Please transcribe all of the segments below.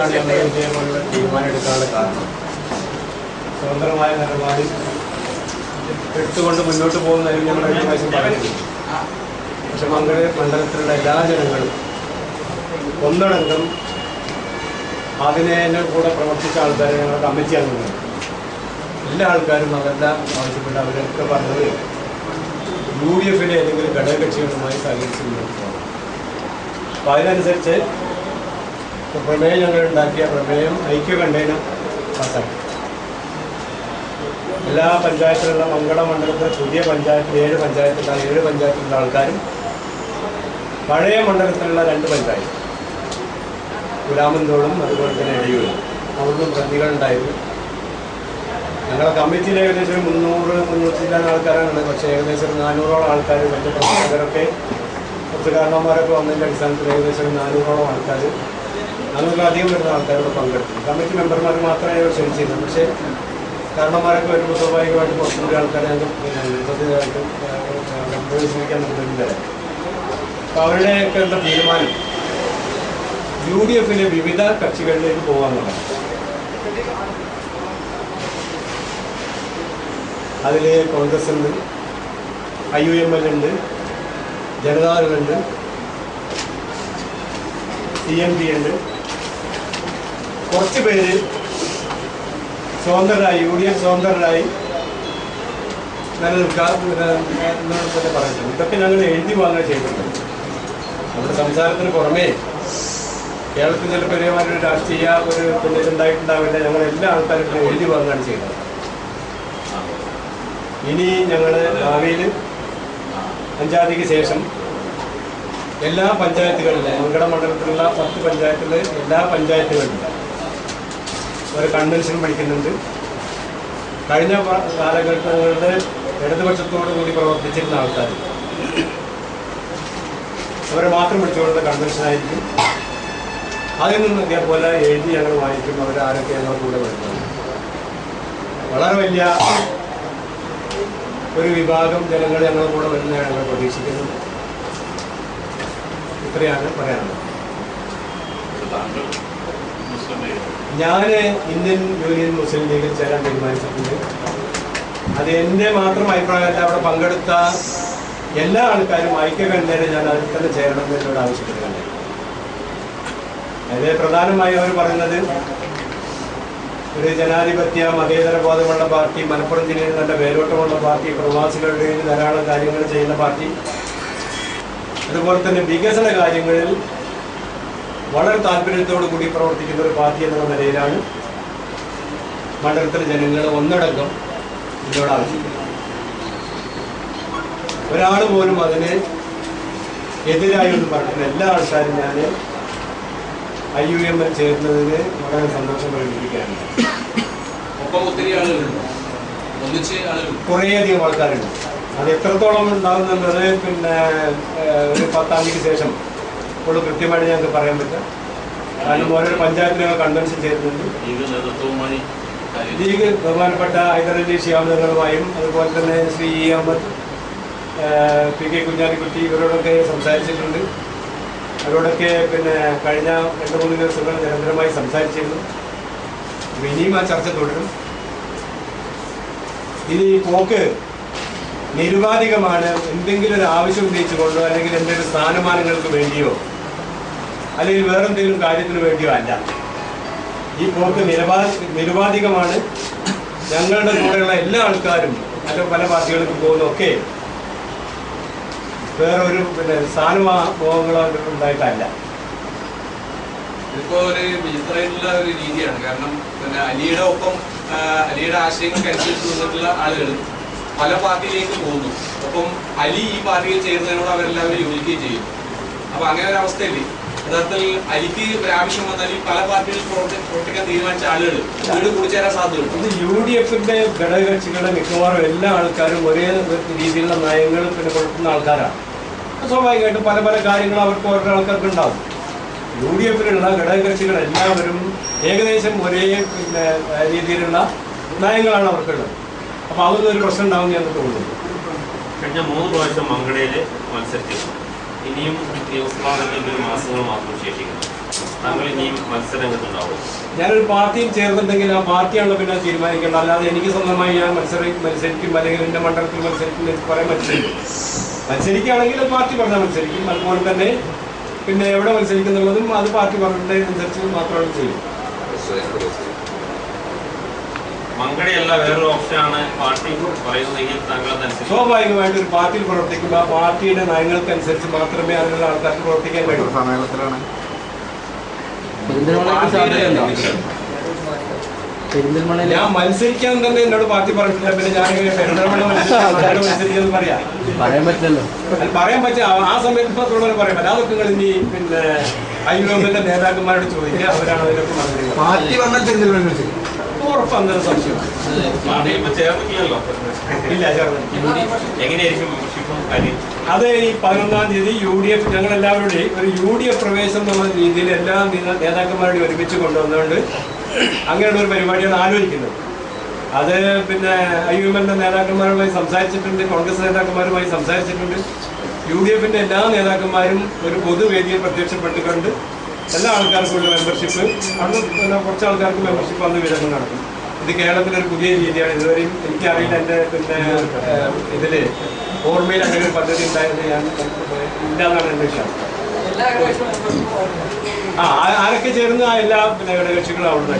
അതുകൊണ്ടാണ് ഞങ്ങൾ ഇതേപോലുള്ള തീരുമാനം എടുക്കാനുള്ള കാരണം. സ്വതന്ത്രമായ നിലപാടിൽ എടുത്തുകൊണ്ട് മുന്നോട്ട് പോകുന്നതിന് ഞങ്ങൾ കഴിഞ്ഞ പ്രാവശ്യം പറഞ്ഞിട്ടുണ്ട്. പക്ഷെ മണ്ഡലത്തിലുള്ള എല്ലാ ജനങ്ങളും ഒന്നടങ്കം അതിനെ കൂടെ പ്രവർത്തിച്ച ആൾക്കാരെ ഞങ്ങൾ കമ്മിറ്റി അംഗങ്ങൾ എല്ലാ ആൾക്കാരും അതെല്ലാം ആവശ്യപ്പെട്ട് അവരൊക്കെ പറഞ്ഞത് UDF ഏതെങ്കിലും ഘടകകക്ഷികളുമായി സഹകരിച്ച് മുന്നോട്ട് പോകണം. അപ്പോൾ അതിനനുസരിച്ച് പ്രമേയം ഞങ്ങൾ ഉണ്ടാക്കിയ പ്രമേയം ഐക്യകണ്ഠേന പാസ്സാക്കി. എല്ലാ പഞ്ചായത്തിലുള്ള മങ്കട മണ്ഡലത്തിലെ പുതിയ പഞ്ചായത്തിൽ 7 പഞ്ചായത്തിലുള്ള 7 പഞ്ചായത്തിലുള്ള ആൾക്കാരും പഴയ മണ്ഡലത്തിലുള്ള 2 പഞ്ചായത്ത് ഗുലാമന്തോളും അതുപോലെ തന്നെ എടിയൂരും അവിടുന്ന് പ്രതികളുണ്ടായിരുന്നു. ഞങ്ങളുടെ കമ്മിറ്റിയിൽ ഏകദേശം 300-300 ആൾക്കാരാണ്. പക്ഷേ ഏകദേശം 400ഓളം ആൾക്കാർ മറ്റു പ്രവർത്തകരൊക്കെ കുറച്ച് കാരണവന്മാരൊക്കെ വന്നതിൻ്റെ അടിസ്ഥാനത്തിൽ ഏകദേശം 400ഓളം ആൾക്കാർ 400-ലധികം വരുന്ന ആൾക്കാരോട് പങ്കെടുത്തു. കമ്മിറ്റി മെമ്പർമാർ മാത്രമേ അവർ ക്ഷണിച്ചിരുന്നു. പക്ഷേ കാരണവന്മാരൊക്കെ വരുമ്പോൾ സ്വാഭാവികമായിട്ട് കുറച്ചുകൂടി ആൾക്കാരെ ഞങ്ങൾക്ക് പ്രവേശിപ്പിക്കാൻ നിർബന്ധിതരായി. അപ്പോൾ അവരുടെയൊക്കെ എന്താ തീരുമാനം UDF വിവിധ കക്ഷികളിലേക്ക് പോകാമെന്നുള്ളതാണ്. അതിൽ കോൺഗ്രസ് ഉണ്ട്, IUML ഉണ്ട്, ജനതാദളുണ്ട്, CNP ഉണ്ട്. കുറച്ച് പേര് സ്വതന്ത്രരായി UDF സ്വതന്ത്രരായി നിലനിൽക്കാതെ പറഞ്ഞിട്ടുണ്ട്. ഇതൊക്കെ ഞങ്ങൾ എഴുതി വാങ്ങുക ചെയ്തിട്ടുണ്ട്. നമ്മുടെ സംസാരത്തിന് പുറമേ കേരളത്തിൽ ചില പെരിയമാരൊരു രാഷ്ട്രീയ പിന്നെ ഇതുണ്ടായിട്ടുണ്ടാവില്ല. ഞങ്ങൾ എല്ലാ ആൾക്കാരും എഴുതി വാങ്ങുകയാണ് ചെയ്യുന്നത്. ഇനി ഞങ്ങൾ ഭാവിയിൽ 5-ാം തീയതിക്ക് ശേഷം എല്ലാ പഞ്ചായത്തുകളിലും മങ്കട മണ്ഡലത്തിലുള്ള 10 പഞ്ചായത്തിലെ എല്ലാ പഞ്ചായത്തുകളിലും ഒരു കൺവെൻഷൻ വിളിക്കുന്നുണ്ട്. കഴിഞ്ഞ കാലഘട്ടങ്ങളുടെ ഇടതുപക്ഷത്തോടു കൂടി പ്രവർത്തിച്ചിരുന്ന ആൾക്കാർ അവരെ മാത്രം വിളിച്ചുകൊണ്ടുള്ള കൺവെൻഷനായിരിക്കും. അതിൽ നിന്ന് ഇതേപോലെ എഴുതി ഞങ്ങൾ വായിക്കും അവരാരൊക്കെ ഞങ്ങൾ കൂടെ വരുന്നത്. വളരെ വലിയ ഒരു വിഭാഗം ജനങ്ങൾ ഞങ്ങളുടെ കൂടെ വരുന്നതാണ് ഞങ്ങൾ പ്രതീക്ഷിക്കുന്നത്. ഇത്രയാണ് പറയാനുള്ളത്. ഞാൻ ഇന്ത്യൻ യൂണിയൻ മുസ്ലിം ലീഗിൽ ചേരാൻ തീരുമാനിച്ചിട്ടുണ്ട്. അത് എൻ്റെ മാത്രം അഭിപ്രായമല്ല. അവിടെ പങ്കെടുത്ത എല്ലാ ആൾക്കാരും ഐക്യകണ്ഠേന ഞാൻ അതിൽ തന്നെ ചേരണം എന്നോട് ആവശ്യപ്പെടുകയാണ്. അതിൽ പ്രധാനമായും അവർ പറയുന്നത് ഒരു ജനാധിപത്യ മതേതര ബോധമുള്ള പാർട്ടി, മലപ്പുറം ജില്ലയിൽ നല്ല വേരോട്ടമുള്ള പാർട്ടി, പ്രവാസികളുടെ ധാരാളം കാര്യങ്ങൾ ചെയ്യുന്ന പാർട്ടി, അതുപോലെ തന്നെ വികസന കാര്യങ്ങളിൽ വളരെ താല്പര്യത്തോടു കൂടി പ്രവർത്തിക്കുന്ന ഒരു പാർട്ടി എന്നുള്ള നിലയിലാണ് മണ്ഡലത്തിലെ ജനങ്ങൾ ഒന്നടങ്കം ഇതിനോട് ആവശ്യപ്പെടുന്നത്. ഒരാൾ പോലും അതിന് എതിരായി എന്ന് പറഞ്ഞിട്ടുള്ള എല്ലാ ആൾക്കാരും ഞാൻ IUML ചേരുന്നതിന് വളരെ സന്തോഷം പ്രകടിപ്പിക്കാറുണ്ട്. കുറേയധികം ആൾക്കാരുണ്ട്. അത് എത്രത്തോളം ഉണ്ടാകുന്നുള്ളത് പിന്നെ ഒരു 10-ാം തീയതിക്ക് ശേഷം ഇപ്പോൾ കൃത്യമായിട്ട് ഞങ്ങൾക്ക് പറയാൻ പറ്റും. കാരണം ഓരോ പഞ്ചായത്തിനും കൺവെൻഷൻ ചേരുന്നുണ്ട്. ലീഗ് ബഹുമാനപ്പെട്ട ഹൈദരലി ശിഹാബുകളുമായും അതുപോലെ തന്നെ ശ്രീ അഹമ്മദ് PK കുഞ്ഞാലിക്കുട്ടി ഇവരോടൊക്കെ സംസാരിച്ചിട്ടുണ്ട്. അവരോടൊക്കെ പിന്നെ കഴിഞ്ഞ 2-3 ദിവസങ്ങൾ നിരന്തരമായി സംസാരിച്ചിരുന്നു. ഇനിയും ആ ചർച്ച തുടരും. ഇനി പോക്ക് നിരുപാധികമാണ്. എന്തെങ്കിലും ഒരു ആവശ്യം ഉന്നയിച്ചുകൊണ്ടോ അല്ലെങ്കിൽ എന്തെങ്കിലും സ്ഥാനമാനങ്ങൾക്ക് വേണ്ടിയോ അല്ലെങ്കിൽ വേറെന്തെങ്കിലും കാര്യത്തിന് വേണ്ടിയോ അല്ല. ഈ പോക്ക് നിരുപാധികമാണ്. ഞങ്ങളുടെ കൂടെയുള്ള എല്ലാ ആൾക്കാരും പല പാർട്ടികൾക്കും പോകുന്നതൊക്കെ വേറെ ഒരു പിന്നെ സ്ഥാനമോഹങ്ങളോ ഉണ്ടായിട്ടല്ല. ഇതിപ്പോ ഒരു വിചിത്രമായിട്ടുള്ള ഒരു രീതിയാണ്. കാരണം പിന്നെ അലിയുടെ ഒപ്പം അലിയുടെ ആശയങ്ങൾക്ക് അനുസരിച്ച് നിന്നിട്ടുള്ള ആളുകൾ പല പാർട്ടിയിലേക്ക് പോകുന്നു. അപ്പം അലി ഈ പാർട്ടിയിൽ ചേരുന്നതിനോട് അവരെല്ലാവരും യോജിക്കുകയും ചെയ്യും. അപ്പൊ അങ്ങനെ ഒരു അവസ്ഥയിൽ യഥാർത്ഥത്തിൽ അലിക്ക് ഒരു ആവശ്യം വന്നാൽ ഈ പല പാർട്ടികളിൽ പ്രവർത്തിക്കാൻ തീരുമാനിച്ച ആളുകൾ വീട് കൂടിച്ചേരാൻ സാധ്യതയുണ്ട്. ഇത് UDF ഘടകകക്ഷികളുടെ മിക്കവാറും എല്ലാ ആൾക്കാരും ഒരേ രീതിയിലുള്ള നയങ്ങൾ പിന്നെ കൊടുക്കുന്ന ആൾക്കാരാണ്. സ്വാഭാവികമായിട്ടും പല പല കാര്യങ്ങൾ അവർക്ക് ഓരോ ആൾക്കാർക്ക് ഉണ്ടാവും. UDF ഘടകകക്ഷികൾ എല്ലാവരും ഏകദേശം ഒരേ പിന്നെ രീതിയിലുള്ള നയങ്ങളാണ് അവർക്കുള്ളത്. അപ്പോൾ അതൊന്നും ഒരു പ്രശ്നം ഉണ്ടാവും എന്ന് തോന്നുന്നു. കഴിഞ്ഞ 3 പ്രാവശ്യം മങ്കടയിൽ മത്സരിച്ചിരുന്നു. ഇനിയും നിയമസഭാ തെരഞ്ഞെടുപ്പിൽ മാസങ്ങൾ മാത്രം ശേഷിക്കുന്നു. താങ്കൾ ഇനിയും മത്സരങ്ങളുണ്ടാവും? ഞാനൊരു പാർട്ടിയിൽ ചേർന്നിട്ടുണ്ടെങ്കിൽ ആ പാർട്ടിയാണല്ലോ പിന്നെ തീരുമാനിക്കേണ്ടത്. അല്ലാതെ എനിക്ക് സ്വന്തമായി ഞാൻ മത്സരിക്കും അല്ലെങ്കിൽ എൻ്റെ മണ്ഡലത്തിൽ മത്സരിക്കും എനിക്ക് പറയാൻ പറ്റില്ല. മത്സരിക്കുകയാണെങ്കിൽ പാർട്ടി പറഞ്ഞാൽ മത്സരിക്കും. അതുപോലെ തന്നെ പിന്നെ എവിടെ മത്സരിക്കുന്നുള്ളതും അത് പാർട്ടി പറഞ്ഞതിനനുസരിച്ച് മാത്രമാണ് ചെയ്യും. മങ്കടയല്ല വേറൊരു ഓപ്ഷനാണ് പാർട്ടി പറയുന്നതെങ്കിൽ താങ്കൾ അതനുസരിച്ച് സ്വാഭാവികമായിട്ട് ഒരു പാർട്ടിയിൽ പ്രവർത്തിക്കുമ്പോൾ ആ പാർട്ടിയുടെ നയങ്ങൾക്കനുസരിച്ച് മാത്രമേ അതിനുള്ള ആൾക്കാർക്ക് പ്രവർത്തിക്കാൻ കഴിയൂ. ഞാൻ മത്സരിക്കാൻ തന്നെ എന്നോട് പാർട്ടി പറഞ്ഞിട്ടില്ല. പിന്നെ ഞാനിങ്ങനെ പെരുന്തൽമണ്ണ മത്സരിക്കാന്ന് പറയാൻ പറ്റില്ലല്ലോ. പറയാൻ പറ്റിയ ആ സമയത്ത് മാത്രമേ പറയാൻ പറ്റില്ല. അതൊക്കെ നിങ്ങൾ ഇനി പിന്നെ ഐലോകത്തിന്റെ നേതാക്കന്മാരോട് ചോദിക്കുക. അവരാണ് അതിനൊക്കെ മറുപടി ഉറപ്പന്നൊരു സംശയം ഇല്ല. അത് ഈ 11-ാം തീയതി UDF ഞങ്ങളെല്ലാവരുടെയും ഒരു UDF പ്രവേശനം എന്നുള്ള രീതിയിൽ എല്ലാ നേതാക്കന്മാരുടെയും ഒരുമിച്ച് കൊണ്ടുവന്നുകൊണ്ട് അങ്ങനെയുള്ള ഒരു പരിപാടിയാണ് ആലോചിക്കുന്നത്. അത് പിന്നെ IUMന്റെ നേതാക്കന്മാരുമായി സംസാരിച്ചിട്ടുണ്ട്, കോൺഗ്രസ് നേതാക്കന്മാരുമായി സംസാരിച്ചിട്ടുണ്ട്. UDFന്റെ എല്ലാ നേതാക്കന്മാരും ഒരു പൊതുവേദിയിൽ പ്രത്യക്ഷപ്പെട്ടുകൊണ്ട് എല്ലാ ആൾക്കാർക്കും ഉള്ള മെമ്പർഷിപ്പ് അന്ന് പിന്നെ കുറച്ച് ആൾക്കാർക്ക് മെമ്പർഷിപ്പ് അന്ന് വിതരണം നടക്കും. ഇത് കേരളത്തിലൊരു പുതിയ രീതിയാണ്. ഇതുവരെയും എനിക്കറിയില്ല. എൻ്റെ പിന്നെ ഇതിൽ ഓർമ്മയിൽ അങ്ങനെ ഒരു പദ്ധതി ഉണ്ടായത് ഞാൻ ഇല്ലാന്നാണ് എൻ്റെ വിശ്വാസം. ആരൊക്കെ ചേർന്ന് ആ എല്ലാ പിന്നെ ഘടകകക്ഷികളും അവിടെ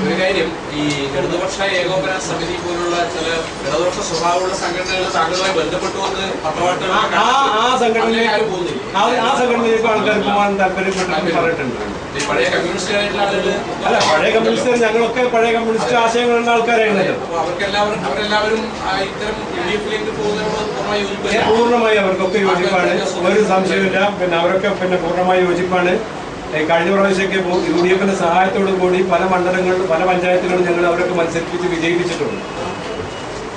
ഒരു കാര്യം, ഈ ഇടതുപക്ഷ ഏകോപന സമിതി പോലുള്ള ചില ഇടതുപക്ഷ സ്വഭാവമുള്ള സംഘടനകൾ താങ്കളുമായി ബന്ധപ്പെട്ടുവന്ന് ആ സംഘടനയിലേക്ക് ആൾക്കാർ പോകാൻ താല്പര്യപ്പെട്ടു പറഞ്ഞിട്ടുണ്ട്. പഴയ കമ്മ്യൂണിസ്റ്റുകാരായിട്ടുള്ള ആളുകൾ അല്ല, പഴയ കമ്മ്യൂണിസ്റ്റ് ഞങ്ങളൊക്കെ പഴയ കമ്മ്യൂണിസ്റ്റ് ആശയങ്ങളുള്ള ആൾക്കാരായിരുന്നല്ലോ. അവരെല്ലാവരും ഇത്തരം UDFിലേക്ക് പോകുന്നതിനോട് പൂർണ്ണമായി അവർക്കൊക്കെ യോജിപ്പാണ്. ഒരു സംശയമില്ല. പിന്നെ അവരൊക്കെ പിന്നെ പൂർണ്ണമായി യോജിപ്പാണ്. കഴിഞ്ഞ പ്രാവശ്യമൊക്കെ UDFന്റെ സഹായത്തോടു കൂടി പല മണ്ഡലങ്ങളിലും പല പഞ്ചായത്തുകളിലും ഞങ്ങൾ അവരൊക്കെ മത്സരിപ്പിച്ച് വിജയിപ്പിച്ചിട്ടുണ്ട്.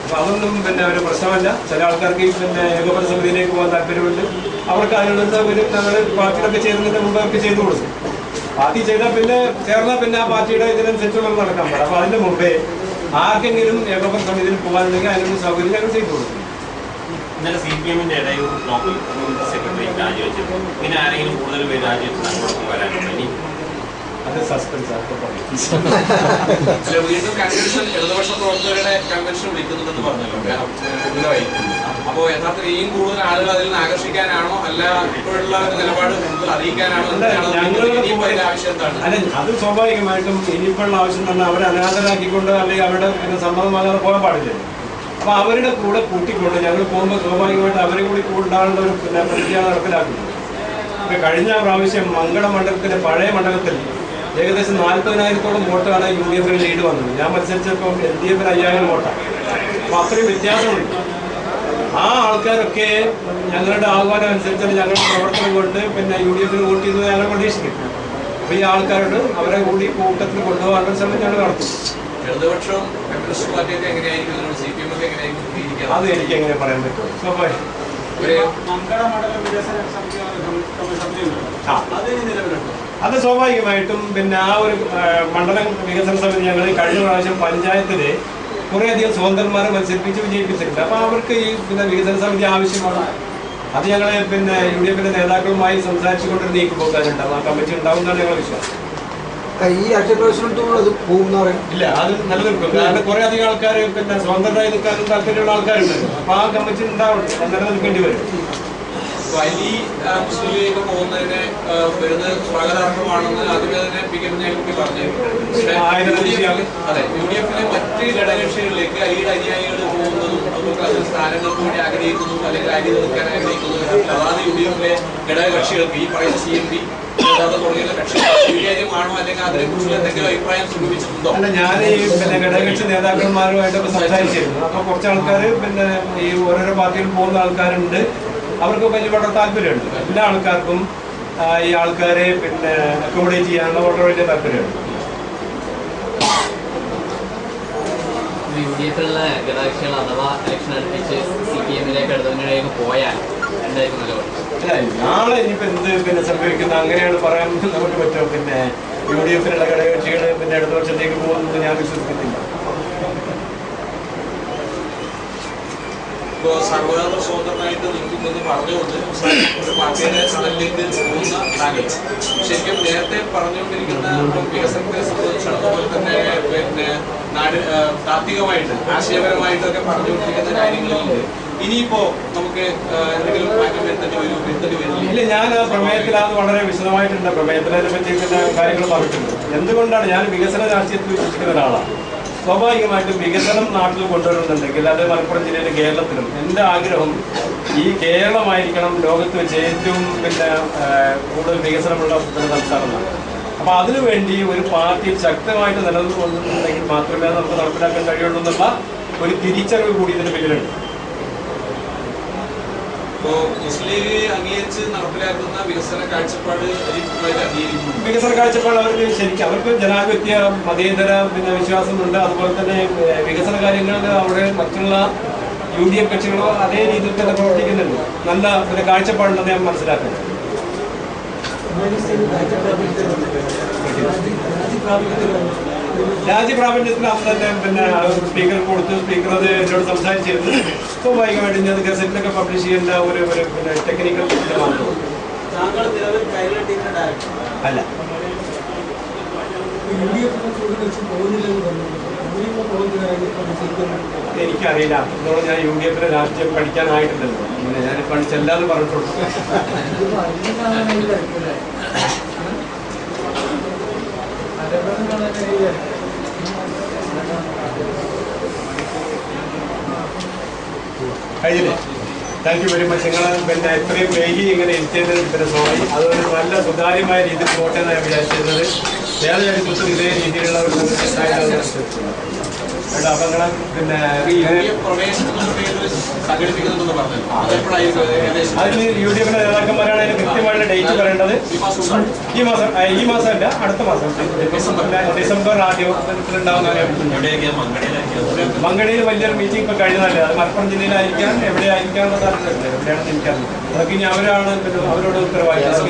അപ്പോൾ അതൊന്നും പിന്നെ ഒരു പ്രശ്നമല്ല. ചില ആൾക്കാർക്ക് പിന്നെ ഏകോപന സമിതിയിലേക്ക് പോകാൻ താല്പര്യമുണ്ട്. അവർക്ക് അതിനുള്ള ഒരു ഞങ്ങൾ പാർട്ടിയിലൊക്കെ ചേരുന്നതിന് മുമ്പ് അവർക്ക് ചെയ്തു കൊടുക്കും. പാർട്ടി ചെയ്താൽ പിന്നെ ചേർന്നാൽ പിന്നെ ആ പാർട്ടിയുടെ ഇതിനനുസരിച്ചുള്ള നടക്കാൻ പാടില്ല. അപ്പോൾ അതിൻ്റെ മുമ്പേ ആർക്കെങ്കിലും ഏകോപന സമിതിയിൽ പോകാനുണ്ടെങ്കിൽ അതിനൊരു സൗകര്യം ഞങ്ങൾ ചെയ്തു കൊടുക്കും. ഇന്നലെ CPMന്റെ ഇടയിൽ ലോക്കൽ കമ്മ്യൂണിറ്റി സെക്രട്ടറി രാജിവെച്ചിരുന്നു. ഇങ്ങനെ ആരെങ്കിലും കൂടുതൽ പേര് രാജിവെച്ച് നമ്മളോടൊപ്പം വരാനുണ്ട്? ഇനി അത് സസ്പെൻസ് ആക്കി പറയും. വീണ്ടും കൺവെൻഷൻ ഇടതുപക്ഷ പ്രവർത്തകരുടെ കൺവെൻഷൻ വിളിക്കുന്നുണ്ടെന്ന് പറഞ്ഞല്ലോ. അപ്പോൾ യഥാർത്ഥത്തിൽ ഇനിയും കൂടുതൽ ആളുകൾ അതിൽ നിന്ന് ആകർഷിക്കാനാണോ അല്ല ഇപ്പോഴുള്ള നിലപാട് കൂടുതൽ അറിയിക്കാനാണോ? അല്ല, അത് സ്വാഭാവികമായിട്ടും ഇനിയിപ്പോഴുള്ള ആവശ്യം തന്നെ അവരെ അനാഥരാക്കിക്കൊണ്ട് അല്ലെങ്കിൽ അവരുടെ പിന്നെ സമ്മതമാകാതെ പോകാൻ പാടില്ല. അപ്പോൾ അവരുടെ കൂടെ കൂട്ടിക്കൊണ്ട് ഞങ്ങൾ പോകുമ്പോൾ സ്വാഭാവികമായിട്ട് അവരെ കൂടി ഉണ്ടാകേണ്ട ഒരു പിന്നെ പ്രതിയാണ് നടപ്പിലാക്കുന്നത്. ഇപ്പം കഴിഞ്ഞ പ്രാവശ്യം മങ്കട മണ്ഡലത്തിലെ പഴയ മണ്ഡലത്തിൽ ഏകദേശം 40,000-ഓളം വോട്ടാണ് UDFന് ലീഡ് വന്നത്. ഞാൻ മത്സരിച്ചപ്പോൾ LDFന് 5,000 വോട്ടാണ്. അപ്പോൾ അത്രയും വ്യത്യാസമുണ്ട്. ആ ആൾക്കാരൊക്കെ ഞങ്ങളുടെ ആഹ്വാനം അനുസരിച്ചാണ് ഞങ്ങളുടെ പ്രവർത്തനം കൊണ്ട് പിന്നെ UDFന് വോട്ട് ചെയ്തത് ഞങ്ങൾ പ്രതീക്ഷിക്കും. അപ്പോൾ ഈ ആൾക്കാരോട് അവരെ കൂടി കൂട്ടത്തിൽ കൊണ്ടുപോകാനുള്ള ശ്രമം ഞങ്ങൾ നടത്തും. ഇടതുപക്ഷവും കമ്മ്യൂണിസ്റ്റ് പാർട്ടിയൊക്കെ എങ്ങനെയായിരിക്കും, CPM ഒക്കെ എങ്ങനെയായിരിക്കും? അത് എനിക്ക് എങ്ങനെ പറയാൻ പറ്റുമോ? സ്വാഭാവികം അത് സ്വാഭാവികമായിട്ടും പിന്നെ ആ ഒരു മണ്ഡലം വികസന സമിതി ഞങ്ങൾ കഴിഞ്ഞ പ്രാവശ്യം പഞ്ചായത്തില് കുറേയധികം സ്വതന്ത്രന്മാരെ മത്സരിപ്പിച്ച് വിജയിപ്പിച്ചിട്ടുണ്ട്. അപ്പോൾ അവർക്ക് ഈ പിന്നെ വികസന സമിതി ആവശ്യമാണ്. അത് ഞങ്ങൾ പിന്നെ UDFന്റെ നേതാക്കളുമായി സംസാരിച്ചുകൊണ്ടൊരു നീക്കുപോക്കാനുണ്ടാവും. ആ കമ്മിറ്റി ഉണ്ടാവുന്നതാണ് ഞങ്ങളുടെ വിശ്വാസം. ഈ അക്ഷരപ്രവേശനത്തോട് പോകുന്ന ഇല്ല, അത് നിലനിൽക്കും. കാരണം കുറെ അധികം ആൾക്കാർ പിന്നെ സ്വതന്ത്രമായി നിൽക്കാനും താല്പര്യമുള്ള ആൾക്കാരുണ്ട്. അപ്പോൾ ആ കമ്മിറ്റി ഉണ്ടാവട്ടെ, നിലനിൽക്കേണ്ടി വരും. വലി മുസ്ലിം ലീഗ് പോകുന്നതിന് വരുന്നത് സ്വാഗതാർഹമാണെന്ന് ആദ്യമേ തന്നെ കുട്ടി പറഞ്ഞു. അതെ, UDFിലെ മറ്റ് ഘടകകക്ഷികളിലേക്ക് അലിയുടെ അനുയായികൾ പോകുന്നതും അതുപോലെ അതിൽ സ്ഥാനങ്ങൾക്ക് വേണ്ടി ആഗ്രഹിക്കുന്നതും അല്ലെങ്കിൽ അലി നിൽക്കാൻ ആഗ്രഹിക്കുന്നതും അതാണ് UDFിലെ ഘടകകക്ഷികൾക്ക് ഈ പറയുന്ന CMP തുടങ്ങിയുള്ള കക്ഷികൾ സ്വീകാര്യമാണോ അല്ലെങ്കിൽ അതിനെക്കുറിച്ചുള്ള എന്തെങ്കിലും അഭിപ്രായം സൂചിപ്പിച്ചിട്ടുണ്ടോ? അല്ല, ഞാൻ ഈ പിന്നെ ഘടകകക്ഷി നേതാക്കന്മാരുമായിട്ടൊക്കെ സംസാരിച്ചിരുന്നു. അപ്പോൾ കുറച്ച് ആൾക്കാർ പിന്നെ ഈ ഓരോരോ പാർട്ടിയിൽ പോകുന്ന ആൾക്കാരുണ്ട്. അവർക്ക് വലിയ വളരെ താല്പര്യമുണ്ട്. എല്ലാ ആൾക്കാർക്കും ഈ ആൾക്കാരെ പിന്നെ അക്കോമഡേറ്റ് ചെയ്യാനുള്ള വളരെ വലിയ താല്പര്യമുണ്ട്. UDFിലുള്ള ഘടകകക്ഷികൾ അഥവാ ഇലക്ഷൻ അടുപ്പിച്ച് CPMലേക്ക് ഇടതുമുന്നണിയിലേക്ക് പോയാൽ എന്തായിരിക്കും നിലപാട്? അല്ല, നാളെ ഇനിയിപ്പോൾ എന്ത് പിന്നെ സംഭവിക്കുന്നത് അങ്ങനെയാണ് പറയാൻ നമുക്ക് പറ്റുമോ? പിന്നെ UDFിലുള്ള ഘടകകക്ഷികൾ പിന്നെ ഇടതുപക്ഷത്തേക്ക് പോകുന്നത് ഞാൻ വിശ്വസിക്കുന്നില്ല. ഇപ്പോൾ സർവ്വതന്ത്ര സ്വതന്ത്രനായിട്ട് നിൽക്കുമെന്ന് പറഞ്ഞുകൊണ്ട് ഒരു പാർട്ടിയുടെ തണലിലേക്ക് പോകുന്ന താങ്കൾ ശരിക്കും നേരത്തെ പറഞ്ഞുകൊണ്ടിരിക്കുന്ന വികസനത്തെ സംബന്ധിച്ച് അതുപോലെ തന്നെ പിന്നെ നാട് താത്വികമായിട്ട് ആശയപരമായിട്ടൊക്കെ പറഞ്ഞുകൊണ്ടിരിക്കുന്ന കാര്യങ്ങളിൽ ഇനിയിപ്പോ നമുക്ക് എന്തെങ്കിലും മാറ്റം വരുത്തേണ്ടി വരില്ല. ഇല്ല, ഞാൻ ആ പ്രമേയത്തിൽ അത് വളരെ വിശദമായിട്ടുണ്ട്. പ്രമേയത്തിനെ പറ്റി പിന്നെ കാര്യങ്ങൾ പറഞ്ഞിട്ടുണ്ട്. എന്തുകൊണ്ടാണ് ഞാൻ വികസന രാഷ്ട്രീയത്തിൽ വിശ്വസിക്കുന്ന ഒരാളാണ്. സ്വാഭാവികമായിട്ടും വികസനം നാട്ടിൽ കൊണ്ടുവരുന്നുണ്ടെങ്കിൽ അത് മലപ്പുറം ജില്ലയിലും കേരളത്തിലും എൻ്റെ ആഗ്രഹം ഈ കേരളമായിരിക്കണം ലോകത്ത് വെച്ച് ഏറ്റവും പിന്നെ കൂടുതൽ വികസനമുള്ള സംസ്ഥാനമാണ്. അപ്പോൾ അതിനുവേണ്ടി ഒരു പാർട്ടി ശക്തമായിട്ട് നിലനിൽക്കുന്നുണ്ടെങ്കിൽ മാത്രമേ നമുക്ക് നടപ്പിലാക്കാൻ കഴിയുള്ളൂ എന്നുള്ള ഒരു തിരിച്ചറിവ് കൂടി ഇതിന് പിന്നിലുണ്ട്. ഇപ്പോൾ മുസ്ലിം ലീഗ് അംഗീകരിച്ച് നടപ്പിലാക്കുന്ന വികസന കാഴ്ചപ്പാട് വികസന കാഴ്ചപ്പാട് അവർക്ക് ശരിക്കും അവർക്ക് ജനാധിപത്യ മതേതര പിന്നെ വിശ്വാസമുണ്ട്. അതുപോലെ തന്നെ വികസന കാര്യങ്ങളിൽ അവിടെ മറ്റുള്ള UDF കക്ഷികളോ അതേ രീതിയിൽ തന്നെ പ്രവർത്തിക്കുന്നുണ്ട്. നല്ല പിന്നെ കാഴ്ചപ്പാടുണ്ടെന്ന് ഞാൻ മനസ്സിലാക്കുന്നു. രാജ്യപ്രാബല്യത്തിന് അന്ന് തന്നെ പിന്നെ സ്പീക്കർക്ക് കൊടുത്ത് സ്പീക്കർ അത് എന്നോട് സംസാരിച്ചിരുന്നു. സ്വാഭാവികമായിട്ടും അത് ഗസറ്റിലൊക്കെ പബ്ലിഷ് ചെയ്യേണ്ട ഒരു പിന്നെ ടെക്നിക്കൽ അല്ല. എനിക്കറിയില്ല, അതുകൊണ്ട് ഞാൻ UDF രാഷ്ട്രീയം പഠിക്കാനായിട്ടില്ലല്ലോ. പിന്നെ ഞാൻ പഠിച്ചല്ലാന്ന് പറഞ്ഞിട്ടുള്ളൂ. കഴിഞ്ഞില്ലേ? Thank you very much. നിങ്ങൾ പിന്നെ എത്രയും വൈകി ഇങ്ങനെ എത്തിയതിന് പിന്നെ സോറി. അതൊരു നല്ല സുതാര്യമായ രീതിയിൽ പോട്ടെ എന്നാണ് ഞാൻ വിചാരിച്ചിരുന്നത്. വേറെ ചരിത്രത്തിൽ ഇതേ രീതിയിലുള്ള ഒരു അപകടം പിന്നെ അതിന് UDF നേതാക്കന്മാരാണ് അതിന് കൃത്യമായിട്ട് ഡേറ്റ് പറയേണ്ടത്. ഈ മാസമല്ല, അടുത്ത മാസം ഡിസംബർ ആദ്യത്തിലുണ്ടാവുന്ന. മങ്കടയിൽ വലിയൊരു മീറ്റിംഗ് ഇപ്പൊ കഴിഞ്ഞതല്ലേ. അത് മലപ്പുറം ജില്ലയിലായിരിക്കാം, എവിടെയായിരിക്കാനുള്ള സാധ്യതയുണ്ട്. എവിടെയാണെന്ന് എനിക്കറിയില്ല. അതൊക്കെ ഇനി അവരാണ് അവരോട് ഉത്തരവാദിത്തം.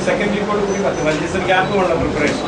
സെക്കൻഡ് വീക്കോട് കൂടി 10 15 ഗ്യാപ്പ് വേണം പ്രിപ്പറേഷൻ.